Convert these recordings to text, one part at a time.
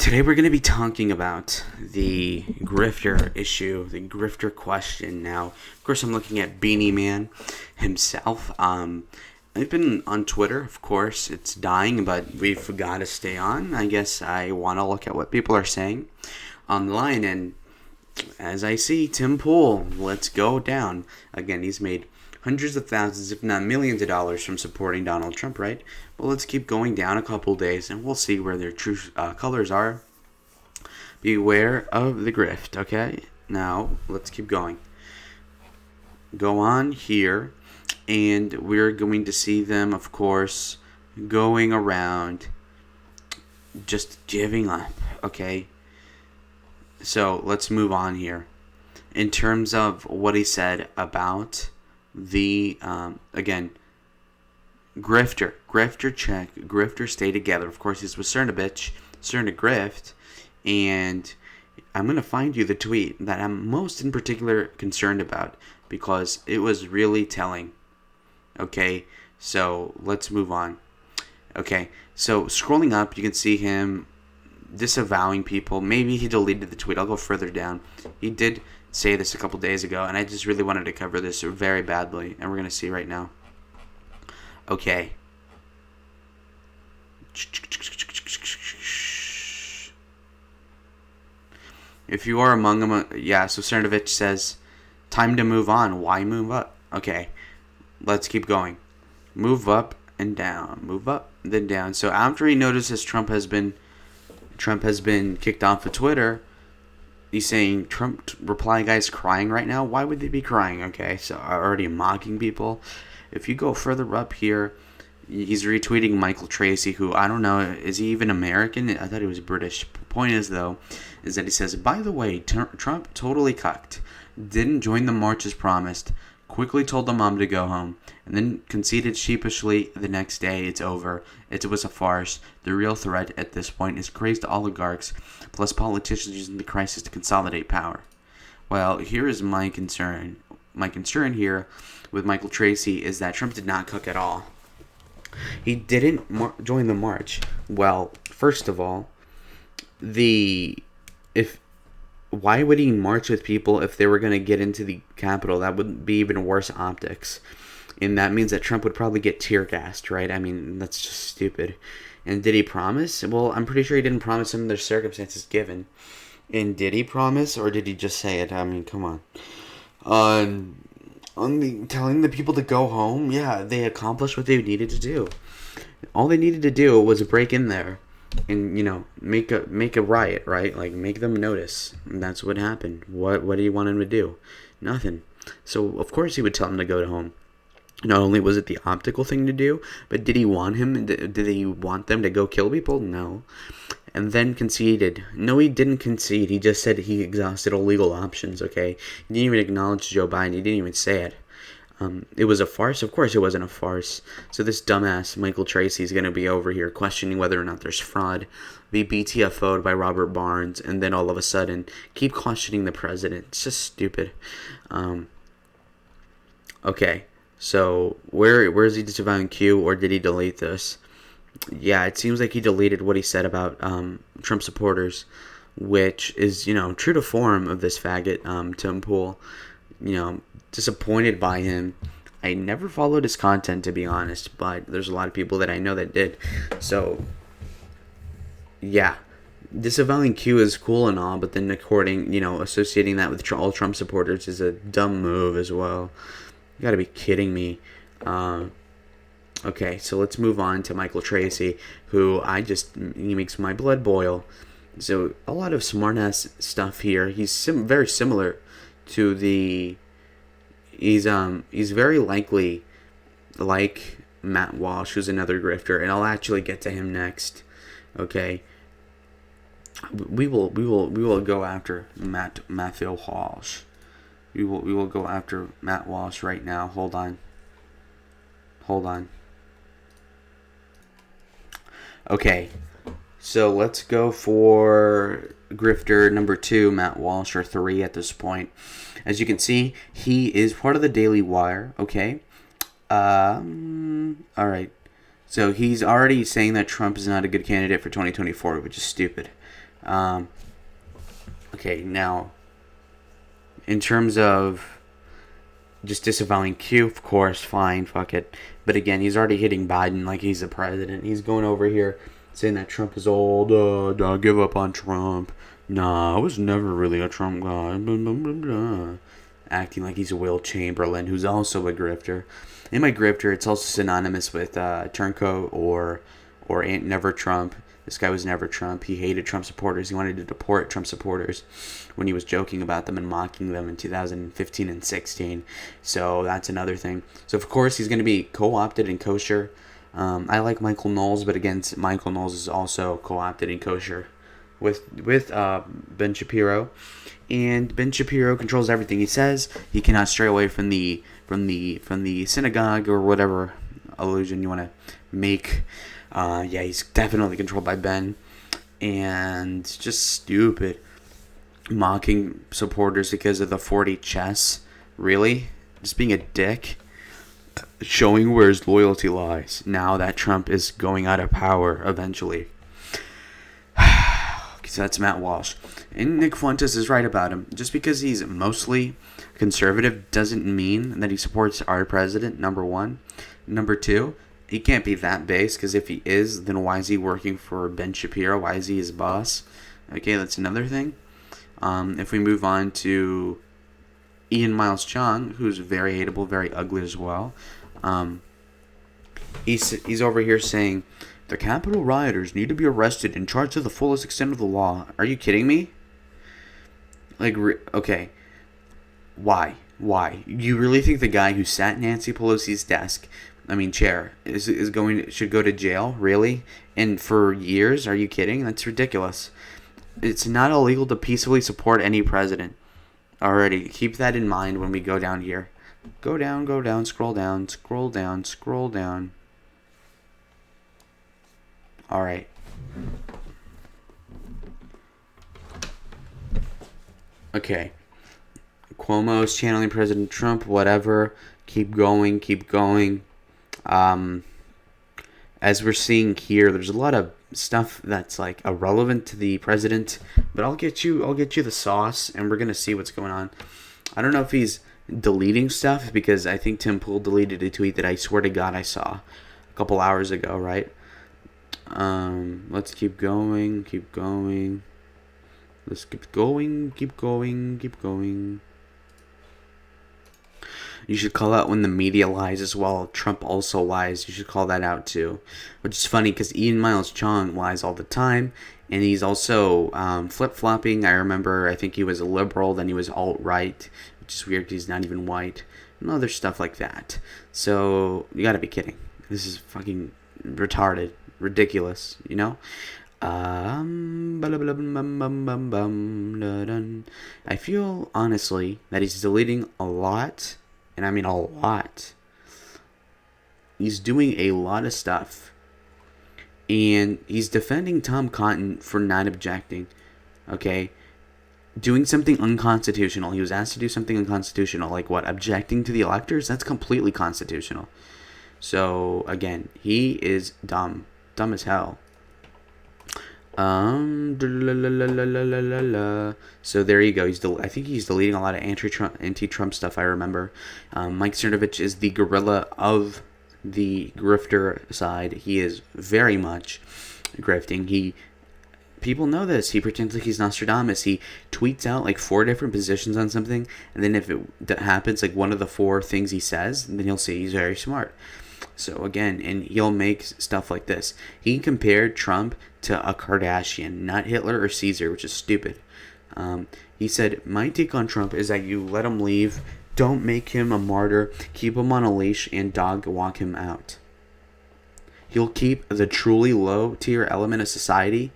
Today we're going to be talking about the grifter issue, the grifter question. Now, of course, I'm looking at Beanie Man himself. I've been on Twitter, of course. It's dying, but we've got to stay on. I guess I want to look at what people are saying online, and as I see, Tim Pool, let's go down. Again, he's made hundreds of thousands, if not millions of dollars from supporting Donald Trump, right? But let's keep going down a couple days, and we'll see where their true colors are. Beware of the grift, okay? Now, let's keep going. Go on here, and we're going to see them, of course, going around just giving up, okay? So, let's move on here. In terms of what he said about the, again, grifter check, grifter stay together. Of course, he's with Cernovich, Cerna grift, and I'm going to find you the tweet that I'm most in particular concerned about because it was really telling. Okay, so let's move on. Okay, so scrolling up, you can see him disavowing people. Maybe he deleted the tweet. I'll go further down. He did say this a couple days ago, and I just really wanted to cover this very badly, and we're going to see right now. Okay. If you are among them, yeah, so Cernovich says, time to move on. Why move up? Okay, let's keep going. Move up and down. Move up, then down. So after he notices Trump has been kicked off of Twitter, he's saying, Trump reply guys crying right now? Why would they be crying? Okay, so already mocking people. If you go further up here, he's retweeting Michael Tracy, who, I don't know, is he even American? I thought he was British. Point is, though, is that he says, by the way, Trump totally cucked. Didn't join the march as promised. Quickly told the mom to go home. And then conceded sheepishly the next day it's over. It was a farce. The real threat at this point is crazed oligarchs, plus politicians using the crisis to consolidate power. Well, here is my concern. My concern here with Michael Tracy is that Trump did not cook at all. He didn't join the march. Well, first of all, why would he march with people if they were going to get into the Capitol? That would be even worse optics. And that means that Trump would probably get tear gassed, right? I mean, that's just stupid. And did he promise? Well, I'm pretty sure he didn't promise him the circumstances given. And did he promise, or did he just say it? I mean, come on. Telling the people to go home, yeah, they accomplished what they needed to do. All they needed to do was break in there and, make a riot, right? Like, make them notice. And that's what happened. What do you want him to do? Nothing. So, of course he would tell them to go home. Not only was it the optical thing to do, but did he want them to go kill people? No. And then conceded. No, he didn't concede. He just said he exhausted all legal options, okay? He didn't even acknowledge Joe Biden. He didn't even say it. It was a farce? Of course it wasn't a farce. So this dumbass Michael Tracy is going to be over here questioning whether or not there's fraud, be BTFO'd by Robert Barnes, and then all of a sudden keep questioning the president. It's just stupid. Okay, so where is he disavowing Q, or did he delete this? Yeah, it seems like he deleted what he said about Trump supporters, which is, true to form of this faggot, Tim Pool. Disappointed by him. I never followed his content, to be honest, but there's a lot of people that I know that did. So, yeah, disavowing Q is cool and all, but then associating that with all Trump supporters is a dumb move as well. You gotta be kidding me. Okay, so let's move on to Michael Tracy, who he makes my blood boil. So a lot of smart-ass stuff here. He's very similar to the... He's very likely like Matt Walsh, who's another grifter, and I'll actually get to him next. Okay, we will go after Matthew Walsh. We will go after Matt Walsh right now. Hold on. Okay, so let's go for grifter number 2, Matt Walsh, or 3 at this point. As you can see, he is part of the Daily Wire, okay? Alright. So he's already saying that Trump is not a good candidate for 2024, which is stupid. Um, okay, now, in terms of just disavowing Q, of course, fine, fuck it. But again, he's already hitting Biden like he's the president. He's going over here saying that Trump is old. Give up on Trump. Nah, I was never really a Trump guy. Blah, blah, blah, blah. Acting like he's a Will Chamberlain, who's also a grifter. And by grifter, it's also synonymous with turncoat or Aunt Never Trump. This guy was never Trump. He hated Trump supporters. He wanted to deport Trump supporters when he was joking about them and mocking them in 2015 and 16. So that's another thing. So, of course, he's going to be co-opted in kosher. I like Michael Knowles, but again, Michael Knowles is also co-opted in kosher with Ben Shapiro. And Ben Shapiro controls everything he says. He cannot stray away from the synagogue or whatever allusion you want to make. Yeah, he's definitely controlled by Ben. And just stupid. Mocking supporters because of the 40 chess. Really? Just being a dick. Showing where his loyalty lies. Now that Trump is going out of power eventually. So that's Matt Walsh. And Nick Fuentes is right about him. Just because he's mostly conservative doesn't mean that he supports our president, number one. Number two, he can't be that base, because if he is, then why is he working for Ben Shapiro? Why is he his boss? Okay, that's another thing. If we move on to Ian Miles Chung, who's very hateable, very ugly as well. He's over here saying, the Capitol rioters need to be arrested and charged to the fullest extent of the law. Are you kidding me? Like, okay. Why? Why? You really think the guy who sat Nancy Pelosi's chair, should go to jail? Really? And for years? Are you kidding? That's ridiculous. It's not illegal to peacefully support any president. Alrighty, keep that in mind when we go down here. Go down, scroll down, scroll down, scroll down. Alright. Okay. Cuomo's channeling President Trump, whatever. Keep going, keep going. As we're seeing here, there's a lot of stuff that's like irrelevant to the president, but I'll get you the sauce, and we're gonna see what's going on. I don't know if he's deleting stuff, because I think Tim Pool deleted a tweet that I swear to God I saw a couple hours ago, right? Let's keep going, keep going. Let's keep going, keep going, keep going. You should call out when the media lies as well. Trump also lies. You should call that out too. Which is funny because Ian Miles Chung lies all the time. And he's also flip-flopping. I think he was a liberal, then he was alt-right. Which is weird because he's not even white. And other stuff like that. So, you gotta be kidding. This is fucking retarded. Ridiculous, you know? I feel, honestly, that he's deleting a lot. And I mean a lot. He's doing a lot of stuff. And he's defending Tom Cotton for not objecting. Okay? Doing something unconstitutional. He was asked to do something unconstitutional. Like what? Objecting to the electors? That's completely constitutional. So, again, he is dumb. Dumb as hell. So there you go. I think he's deleting a lot of anti-Trump stuff. I remember. Mike Cernovich is the gorilla of the grifter side. He is very much grifting. People know this. He pretends like he's Nostradamus. He tweets out like 4 different positions on something, and then if it happens, like one of the 4 things he says, then he'll say he's very smart. So again, and he'll make stuff like this. He compared Trump to a Kardashian, not Hitler or Caesar, which is stupid. He said, my take on Trump is that you let him leave, don't make him a martyr, keep him on a leash, and dog walk him out. He'll keep the truly low-tier element of society,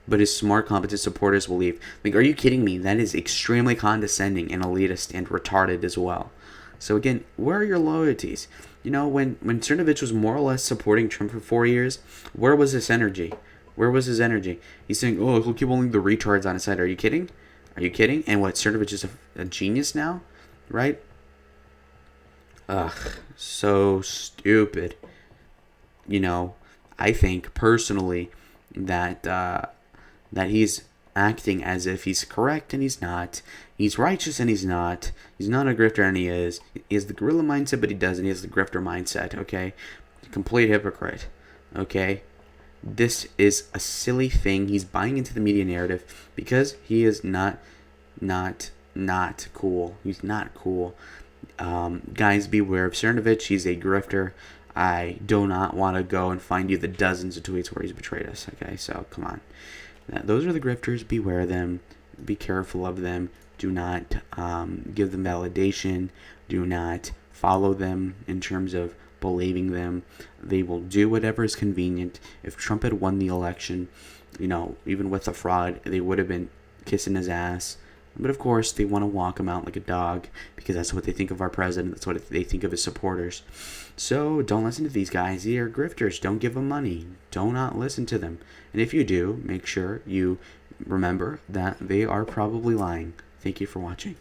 but his smart, competent supporters will leave. Like, are you kidding me? That is extremely condescending and elitist and retarded as well. So again, where are your loyalties? You know, when Cernovich was more or less supporting Trump for 4 years, where was his energy? Where was his energy? He's saying, oh, he'll keep only the retards on his side. Are you kidding? Are you kidding? And what, Cernovich is a genius now? Right? Ugh, so stupid. You know, I think personally that he's acting as if he's correct and he's not. He's righteous and he's not. He's not a grifter and he is. He has the gorilla mindset, but he doesn't. He has the grifter mindset, okay? Complete hypocrite, okay? This is a silly thing. He's buying into the media narrative because he is not cool. He's not cool. Guys, beware of Cernovich. He's a grifter. I do not want to go and find you the dozens of tweets where he's betrayed us. Okay, so come on. Those are the grifters. Beware them. Be careful of them. Do not give them validation. Do not follow them in terms of believing them. They will do whatever is convenient. If Trump had won the election, even with the fraud, they would have been kissing his ass. But of course, they want to walk him out like a dog because that's what they think of our president. That's what they think of his supporters. So don't listen to these guys. They are grifters. Don't give them money. Do not listen to them. And if you do, make sure you remember that they are probably lying. Thank you for watching.